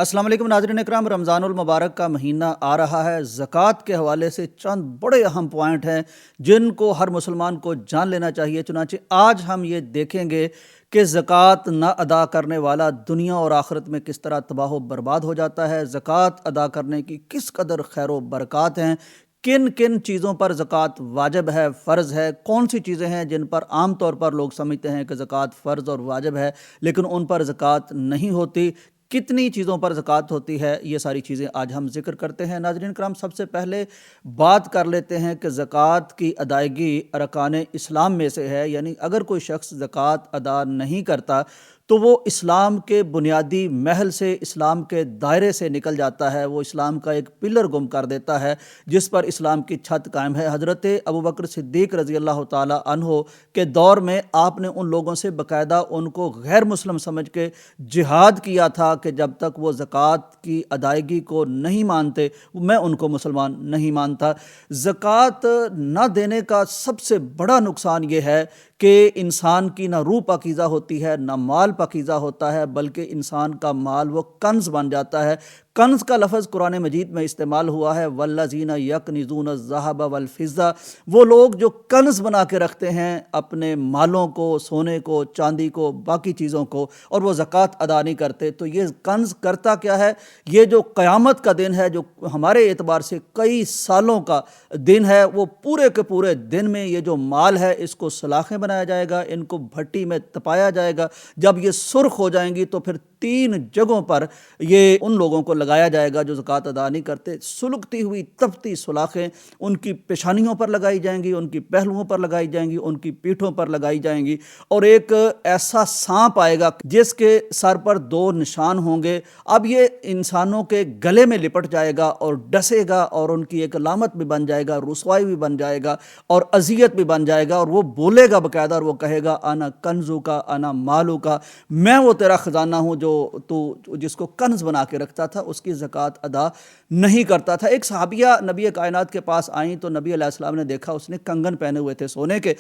अस्सलाम वालेकुम नाज़रीन इकराम, रमज़ानुल मुबारक का महीना आ रहा है। ज़कात के हवाले से चंद बड़े अहम पॉइंट हैं जिनको हर मुसलमान को जान लेना चाहिए। चुनांचे आज हम ये देखेंगे कि ज़कात ना अदा करने वाला दुनिया और आखिरत में किस तरह तबाह व बर्बाद हो जाता है। ज़कात अदा करने की किस कदर खैर व बरक़ात हैं, किन किन चीज़ों पर ज़कात वाजिब है, फ़र्ज़ है, कौन सी चीज़ें हैं जिन पर आम तौर पर लोग समझते हैं कि ज़कात फ़र्ज़ और वाजिब है लेकिन उन पर ज़कात नहीं होती, कितनी चीज़ों पर ज़कात होती है, ये सारी चीज़ें आज हम ज़िक्र करते हैं। नाज़रीन करम, सबसे पहले बात कर लेते हैं कि ज़कात की अदायगी अरकान इस्लाम में से है। यानी अगर कोई शख्स ज़कात अदा नहीं करता तो वो इस्लाम के बुनियादी महल से, इस्लाम के दायरे से निकल जाता है, वो इस्लाम का एक पिलर गुम कर देता है जिस पर इस्लाम की छत कायम है। हज़रत अबू बकर सिद्दीक़ रज़ी अल्लाह ताला अन्हो के दौर में आपने उन लोगों से बाकायदा उनको गैर मुस्लिम समझ के जिहाद किया था कि जब तक वो ज़कात की अदायगी को नहीं मानते मैं उनको मुसलमान नहीं मानता। ज़कात न देने का सबसे बड़ा नुकसान ये है कि इंसान की ना रूह पाकीज़ा होती है, ना माल पाकीज़ा होता है, बल्कि इंसान का माल वो कंज बन जाता है। कंज का लफ्ज़ कुरान मजीद में इस्तेमाल हुआ है, वल्लज़ीना यकनिज़ून अज़्ज़हब वल फ़िज़्ज़ा, वो लोग जो कंज बना के रखते हैं अपने मालों को, सोने को, चांदी को, बाकी चीज़ों को, और वो ज़कात अदा नहीं करते। तो ये कंज करता क्या है? ये जो क़यामत का दिन है, जो हमारे एतबार से कई सालों का दिन है, वो पूरे के पूरे दिन में ये जो माल है इसको सलाखें बनाया जाएगा, इनको भट्टी में तपाया जाएगा। जब ये सुर्ख हो जाएंगी तो फिर 3 जगहों पर ये उन लोगों को लगाया जाएगा जो ज़कात अदा नहीं करते। सुलगती हुई तपती सुलाखें उनकी पेशानियों पर लगाई जाएंगी, उनकी पहलुओं पर लगाई जाएंगी, उनकी पीठों पर लगाई जाएंगी, और एक ऐसा सांप आएगा जिसके सर पर 2 निशान होंगे। अब ये इंसानों के गले में लिपट जाएगा और डसेगा और उनकी एक अलामत भी बन जाएगा, रुसवाई भी बन जाएगा और अजियत भी बन जाएगा। और वो बोलेगा बाकायदा, और वो कहेगा अना कंजू का, अना मालू का, मैं वो तेरा ख़जाना हूँ जो तू जिसको कंज बना के रखता था, उसकी ज़कात अदा नहीं करता था। एक सहाबिया नबी कायनात के पास आई तो नबी अलैहिस्सलाम ने देखा उसने कंगन पहने हुए थे सोने के।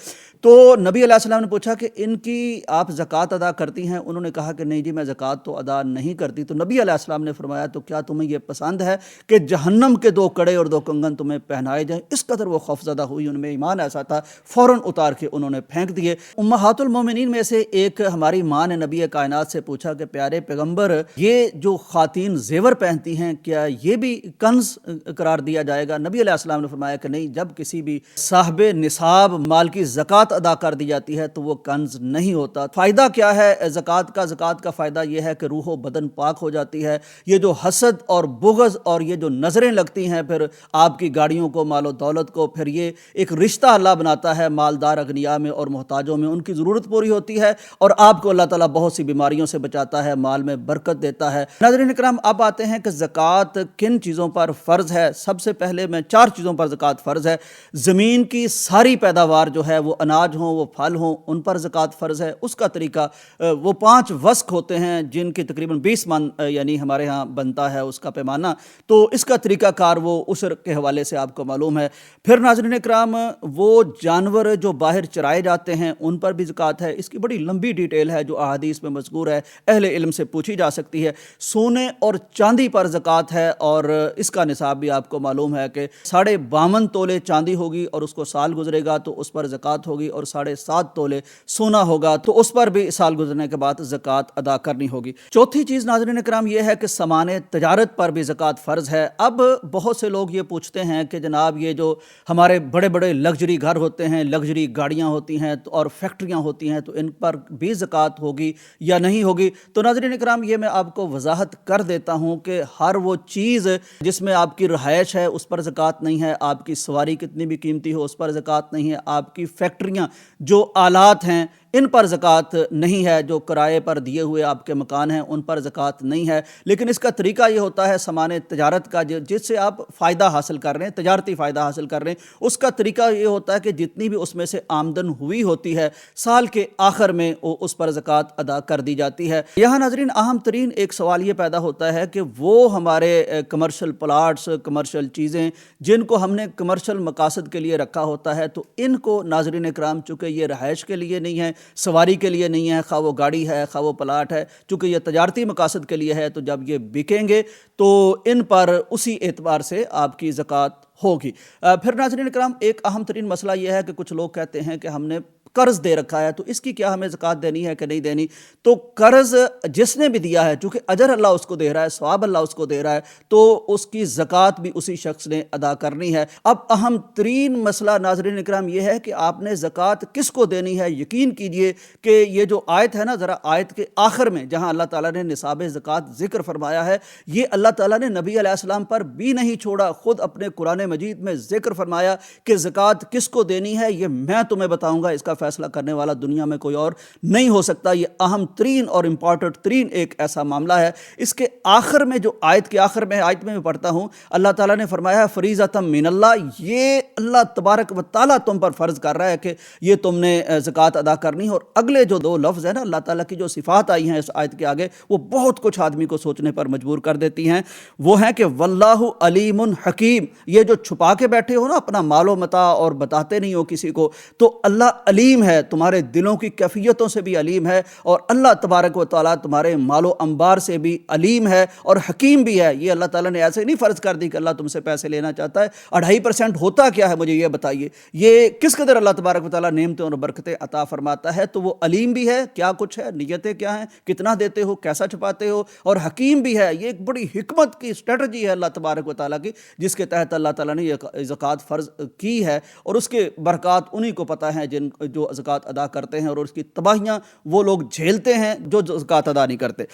तो नबी अलैहिस्सलाम ने पूछा कि इनकी आप ज़कात अदा करती हैं? उन्होंने कहा कि नहीं जी, मैं ज़कात तो अदा नहीं करती। तो नबी अलैहिस्सलाम ने फरमाया तो क्या तुम्हें यह पसंद है कि जहन्नम के 2 कड़े और 2 कंगन तुम्हें पहनाए जाएं? इस कदर वो खौफज़दा हुई, उनमें ईमान ऐसा था, फ़ौरन उतार के उन्होंने फेंक दिए। उम्महातुल मोमिनीन में से एक हमारी माँ ने नबी कायनात से पूछा कि प्यारे पैगम्बर, ये जो ख़ातीन ज़ेवर पहनती हैं क्या ये भी कंज करार दिया जाएगा? नबी अलैहिस्सलाम ने फरमाया कि नहीं, जब किसी भी साहिबे निसाब माल की ज़कात अदा कर दी जाती है तो वो कंज नहीं होता। फ़ायदा क्या है ज़कात का? ज़कात का फ़ायदा ये है कि रूह व बदन पाक हो जाती है। ये जो हसद और बुग़्ज़ और ये जो नज़रें लगती हैं फिर आपकी गाड़ियों को, मालो दौलत को, फिर ये एक रिश्ता अल्लाह बनाता है मालदार अगनिया में और मोहताजों में, उनकी ज़रूरत पूरी होती है और आपको अल्लाह ताला बहुत सी बीमारियों से बचाता है, माल में बरकत देता है। नाज़रीन इकराम, अब आते हैं कि ज़कात किन चीज़ों पर फ़र्ज़ है। सबसे पहले मैं 4 चीज़ों पर ज़कात फ़र्ज़ है। ज़मीन की सारी पैदावार जो है, वो अनाज हो, वो फल हो, उन पर ज़कात फ़र्ज़ है। उसका तरीका, वो 5 वस्क होते हैं जिनकी तकरीबन 20 मन यानी हमारे यहाँ बनता है उसका पैमाना, तो इसका तरीक़ाकार वो उसर के हवाले से आपको मालूम है। फिर नाज़रीन इकराम, वो जानवर जो बाहर चराए जाते हैं उन पर भी ज़कात है। इसकी बड़ी लंबी डिटेल है जो अहादीस में मज़कूर है, अहले इल्म से पूछी जा सकती है। सोने और चांदी पर ज़कात है और इसका निसाब भी आपको मालूम है कि 52.5 तोले चांदी होगी और उसको साल गुजरेगा तो उस पर ज़कात होगी, और 7.5 तोले सोना होगा तो उस पर भी साल गुजरने के बाद ज़कात अदा करनी होगी। चौथी चीज़ नाज़रीन इकराम ये है कि सामान तजारत पर भी ज़कात फ़र्ज़ है। अब बहुत से लोग ये पूछते हैं कि जनाब ये जो हमारे बड़े बड़े लग्जरी घर होते हैं, लग्जरी गाड़ियाँ होती हैं और फैक्ट्रियाँ होती हैं, तो इन पर भी ज़कात होगी या नहीं होगी? तो नाज़रीन इकराम, ये मैं आपको वजाहत कर देता हूँ कि हर वो चीज़ जिसमें आपकी रहायश है उस पर ज़कात नहीं है, आपकी सवारी कितनी भी कीमती हो उस पर ज़कात नहीं है, आपकी फैक्ट्रियाँ जो आलात हैं इन पर ज़कात नहीं है, जो किराए पर दिए हुए आपके मकान हैं उन पर ज़कात नहीं है। लेकिन इसका तरीका ये होता है सामान तजारत का, जिससे आप फ़ायदा हासिल कर रहे हैं, तजारती फ़ायदा हासिल कर रहे हैं, उसका तरीका ये होता है कि जितनी भी उसमें से आमदन हुई होती है साल के आखिर में उस पर ज़कात अदा कर दी जाती है। यहाँ नाज़रीन अहम तरीन एक सवाल ये पैदा होता है कि वो हमारे कमर्शल प्लाट्स, कमर्शल चीज़ें जिनको हमने कमर्शल मकासद के लिए रखा होता है, तो इनको नाज़रीन इकराम चूँकि ये रहायश के लिए नहीं है, سواری کے لیے نہیں ہے، خواہ وہ گاڑی ہے خواہ وہ پلاٹ ہے، چونکہ یہ تجارتی مقاصد کے لیے ہے، تو جب یہ بکیں گے تو ان پر اسی اعتبار سے آپ کی زکوٰۃ ہوگی۔ پھر ناظرین اکرام، ایک اہم ترین مسئلہ یہ ہے کہ کچھ لوگ کہتے ہیں کہ ہم نے قرض دے رکھا ہے تو اس کی کیا ہمیں زکوٰۃ دینی ہے کہ نہیں دینی؟ تو قرض جس نے بھی دیا ہے، چونکہ اجر اللہ اس کو دے رہا ہے، ثواب اللہ اس کو دے رہا ہے، تو اس کی زکوٰۃ بھی اسی شخص نے ادا کرنی ہے۔ اب اہم ترین مسئلہ ناظرین اکرام یہ ہے کہ آپ نے زکوٰۃ کس کو دینی ہے۔ یقین کیجئے کہ یہ جو آیت ہے نا، ذرا آیت کے آخر میں جہاں اللہ تعالیٰ نے نصاب زکوٰۃ ذکر فرمایا ہے، یہ اللہ تعالیٰ نے نبی علیہ السلام پر بھی نہیں چھوڑا، خود اپنے قرآن مجید میں ذکر فرمایا کہ زکوٰۃ کس کو دینی ہے یہ میں تمہیں بتاؤں گا، اس کا فیصلہ کرنے والا دنیا میں کوئی اور نہیں ہو سکتا۔ یہ اہم ترین اور امپورٹنٹ ترین ایک ایسا معاملہ ہے۔ اس کے آخر میں جو آیت کے آخر میں آیت میں پڑھتا ہوں، اللہ تعالیٰ نے فرمایا ہے فریضۃ من اللہ، یہ اللہ تبارک و تعالیٰ تم پر فرض کر رہا ہے کہ یہ تم نے زکوٰۃ ادا کرنی ہے۔ اور اگلے جو دو لفظ ہیں نا اللہ تعالیٰ کی جو صفات آئی ہیں اس آیت کے آگے، وہ بہت کچھ آدمی کو سوچنے پر مجبور کر دیتی ہیں۔ وہ ہیں کہ واللہ علیم حکیم، یہ جو چھپا کے بیٹھے ہو نا اپنا مال و متاع اور بتاتے نہیں ہو کسی کو، تو اللہ علیم ہے، تمہارے دلوں کی کیفیتوں سے بھی علیم ہے، اور اللہ تبارک و تعالیٰ تمہارے مال و انبار سے بھی علیم ہے اور حکیم بھی ہے۔ یہ اللہ تعالیٰ نے ایسے نہیں فرض کر دی کہ اللہ تم سے پیسے لینا چاہتا ہے، 2.5% ہوتا کیا ہے مجھے یہ بتائیے، یہ کس قدر اللہ تبارک و تعالیٰ نعمتیں اور برکتیں عطا فرماتا ہے۔ تو وہ علیم بھی ہے، کیا کچھ ہے، نیتیں کیا ہیں، کتنا دیتے ہو، کیسا چھپاتے ہو، اور حکیم بھی ہے۔ یہ ایک بڑی حکمت کی اسٹریٹجی ہے اللہ تبارک و تعالیٰ کی، جس کے تحت اللہ تعالیٰ نے یہ زکوٰۃ فرض کی ہے، اور اس کے برکات انہی کو پتہ ہیں جن جو زکوٰۃ ادا کرتے ہیں، اور اس کی تباہیاں وہ لوگ جھیلتے ہیں جو زکوٰۃ ادا نہیں کرتے۔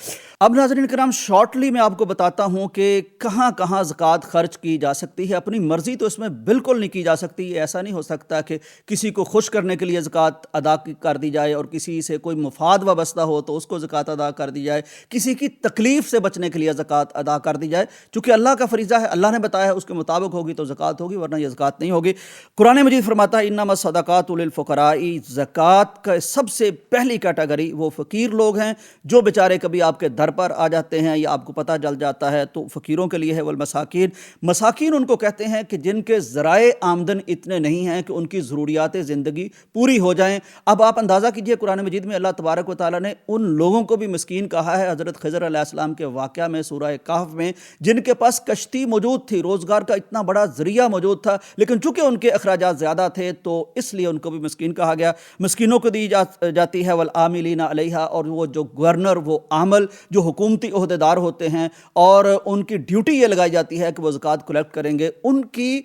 اب ناظرین کرام، شارٹلی میں آپ کو بتاتا ہوں کہ کہاں کہاں زکوٰۃ خرچ کی جا سکتی ہے۔ اپنی مرضی تو اس میں بالکل نہیں کی جا سکتی۔ ایسا نہیں ہو سکتا کہ کسی کو خوش کرنے کے لیے زکوٰۃ ادا کر دی جائے، اور کسی سے کوئی مفاد وابستہ ہو تو اس کو زکوٰۃ ادا کر دی جائے، کسی کی تکلیف سے بچنے کے لیے زکوٰۃ ادا کر دی جائے۔ چونکہ اللہ کا فریضہ ہے، اللہ نے بتایا ہے، اس کے مطابق ہوگی تو زکوٰۃ ہوگی، ورنہ یہ زکوٰۃ نہیں ہوگی۔ قرآن مجید فرماتا ہے انما الصدقات للفقراء، زکوٰۃ کا سب سے پہلی کیٹیگری وہ فقیر لوگ ہیں جو بیچارے کبھی آپ کے در پر آ جاتے ہیں یا آپ کو پتہ چل جاتا ہے، تو فقیروں کے لیے ہے۔ والمساکین، مساکین ان کو کہتے ہیں کہ جن کے ذرائع آمدن اتنے نہیں ہیں کہ ان کی ضروریات زندگی پوری ہو جائیں۔ اب آپ اندازہ کیجئے قرآن مجید میں اللہ تبارک و تعالیٰ نے ان لوگوں کو بھی مسکین کہا ہے، حضرت خضر علیہ السلام کے واقعہ میں سورہ کہف میں، جن کے پاس کشتی موجود تھی، روزگار کا اتنا بڑا ذریعہ موجود تھا، لیکن چونکہ ان کے اخراجات زیادہ تھے تو اس لیے ان کو بھی مسکین کہا گیا۔ مسکینوں کو دی جاتی ہے والعاملین علیہا، اور وہ جو گورنر، وہ عامل جو حکومتی عہدیدار ہوتے ہیں، اور ان کی ڈیوٹی یہ لگائی جاتی ہے کہ وہ زکوٰۃ کلیکٹ کریں گے، ان کی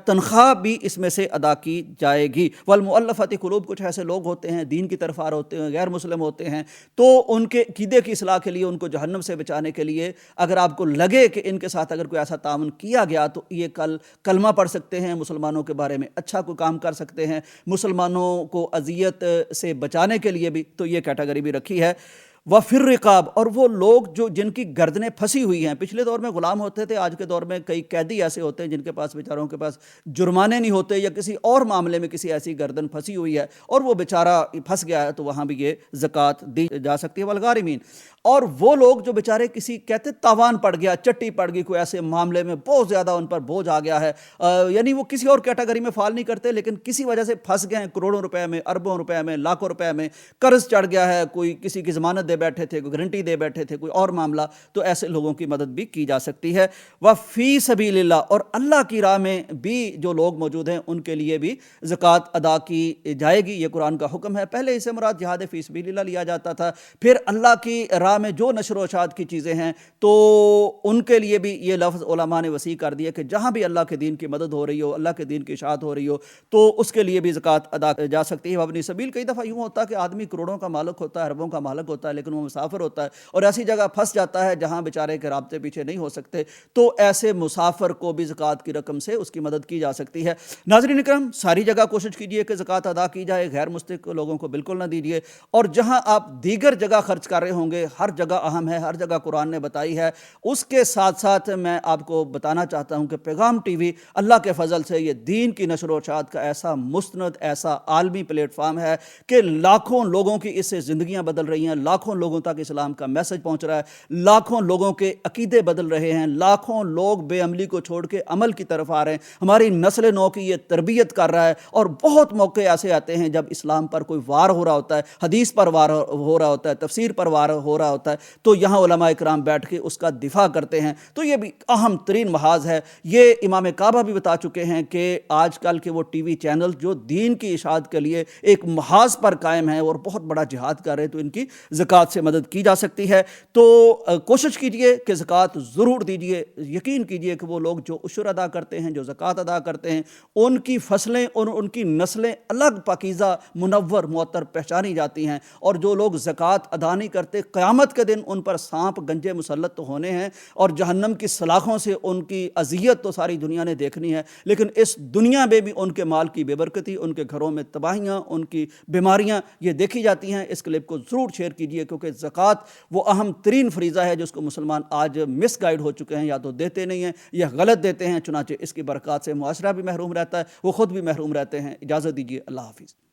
تنخواہ بھی اس میں سے ادا کی جائے گی۔ والمؤلفۃ قلوب، کچھ ایسے لوگ ہوتے ہیں دین کی طرف آ رہے ہوتے ہیں، غیر مسلم ہوتے ہیں، تو ان کے عقیدے کی اصلاح کے لیے، ان کو جہنم سے بچانے کے لیے، اگر آپ کو لگے کہ ان کے ساتھ اگر کوئی ایسا تعاون کیا گیا تو یہ کلمہ پڑھ سکتے ہیں، مسلمانوں کے بارے میں اچھا کوئی کام کر سکتے ہیں، مسلمانوں کو اذیت سے بچانے کے لیے بھی، تو یہ کیٹیگری بھی رکھی ہے۔ وفی الرقاب، اور وہ لوگ جو جن کی گردنیں پھنسی ہوئی ہیں، پچھلے دور میں غلام ہوتے تھے، آج کے دور میں کئی قیدی ایسے ہوتے ہیں جن کے پاس بیچاروں کے پاس جرمانے نہیں ہوتے، یا کسی اور معاملے میں کسی ایسی گردن پھنسی ہوئی ہے اور وہ بیچارہ پھنس گیا ہے، تو وہاں بھی یہ زکوٰۃ دی جا سکتی ہے۔ والغارمین، اور وہ لوگ جو بیچارے کسی کہتے تاوان پڑ گیا، چٹی پڑ گئی، کوئی ایسے معاملے میں بہت زیادہ ان پر بوجھ آ گیا ہے، یعنی وہ کسی اور کیٹیگری میں فال نہیں کرتے لیکن کسی وجہ سے پھنس گئے ہیں، کروڑوں روپے میں، اربوں روپے میں، لاکھوں روپے میں قرض چڑھ گیا ہے، کوئی کسی کی ضمانت دے بیٹھے تھے، کوئی گارنٹی دے بیٹھے تھے، کوئی اور معاملہ، تو ایسے لوگوں کی مدد بھی کی جا سکتی ہے۔ وفی سبیل اللہ، اور اللہ کی راہ میں بھی جو لوگ موجود ہیں ان کے لیے بھی زکوٰۃ ادا کی جائے گی، یہ قرآن کا حکم ہے۔ پہلے اس سے مراد جہاد فی سبیل اللہ لیا جاتا تھا، پھر اللہ کی راہ میں جو نشر و اشاعت کی چیزیں ہیں تو ان کے لیے بھی یہ لفظ علماء نے وسیع کر دیا کہ جہاں بھی اللہ کے دین کی مدد ہو رہی ہو، اللہ کے دین کی اشاعت ہو رہی ہو، تو اس کے لیے بھی زکوٰۃ ادا جا سکتی ہے۔ وابن سبیل، کئی دفعہ یوں ہوتا ہے کہ آدمی کروڑوں کا مالک ہوتا ہے، اربوں کا مالک ہوتا ہے، لیکن وہ مسافر ہوتا ہے اور ایسی جگہ پھنس جاتا ہے جہاں بیچارے کے رابطے پیچھے نہیں ہو سکتے، تو ایسے مسافر کو بھی زکوٰۃ کی رقم سے اس کی مدد کی جا سکتی ہے۔ ناظرین اکرام، ساری جگہ کوشش کیجئے کہ زکوٰۃ ادا کی جائے، غیر مستحق لوگوں کو بالکل نہ دیجیے، اور جہاں آپ دیگر جگہ خرچ کر رہے ہوں گے، ہر جگہ اہم ہے، ہر جگہ قرآن نے بتائی ہے۔ اس کے ساتھ ساتھ میں آپ کو بتانا چاہتا ہوں کہ پیغام ٹی وی اللہ کے فضل سے یہ دین کی نشر و اشاعت کا ایسا مستند، ایسا عالمی پلیٹ فارم ہے کہ لاکھوں لوگوں کی اس سے زندگیاں بدل رہی ہیں، لاکھوں लाखों लोगों तक इस्लाम का मैसेज पहुंच रहा है, लाखों लोगों के अकीदे बदल रहे हैं, लाखों लोग बेअमली को छोड़ के अमल की तरफ आ रहे हैं, हमारी नस्ल नौ की ये तरबियत कर रहा है। और बहुत मौके ऐसे आते हैं जब इस्लाम पर कोई वार हो रहा होता है, हदीस पर वार हो रहा होता है, तफसीर पर वार हो रहा होता है, तो यहाँ उलमा इकराम बैठ के उसका दिफा करते हैं। तो ये भी अहम तरीन महाज है। ये इमाम काबा भी बता चुके हैं कि आजकल के वो टीवी चैनल जो दीन की इशाअत के लिए एक महाज पर कायम है और बहुत बड़ा जिहाद कर रहे हैं, तो इनकी ज़कात से मदद की जा सकती है। तो कोशिश कीजिए कि ज़कात ज़रूर दीजिए। यकीन कीजिए कि वो लोग जो उशर अदा करते हैं, जो ज़कात अदा करते हैं, उनकी फसलें और उनकी नस्लें अलग पाकीज़ा मुनव्वर मुअत्तर पहचानी जाती हैं। और जो लोग ज़कात अदा नहीं करते, क़यामत के दिन उन पर सांप गंजे मुसल्लत तो होने हैं और जहन्नम की सलाखों से उनकी अज़ियत तो सारी दुनिया ने देखनी है, लेकिन इस दुनिया में भी उनके माल की बेबरकती, उनके घरों में तबाहियाँ, उनकी बीमारियाँ ये देखी जाती हैं। इस क्लिप को ज़रूर शेयर कीजिए, क्योंकि ज़कात वो अहम तरीन फरीज़ा है जिसको मुसलमान आज मिसगाइड हो चुके हैं, या तो देते नहीं हैं या गलत देते हैं। चुनांचे इसकी बरक़ात से मुआशरा भी महरूम रहता है, वो ख़ुद भी महरूम रहते हैं। इजाज़त दीजिए, अल्लाह हाफ़िज़।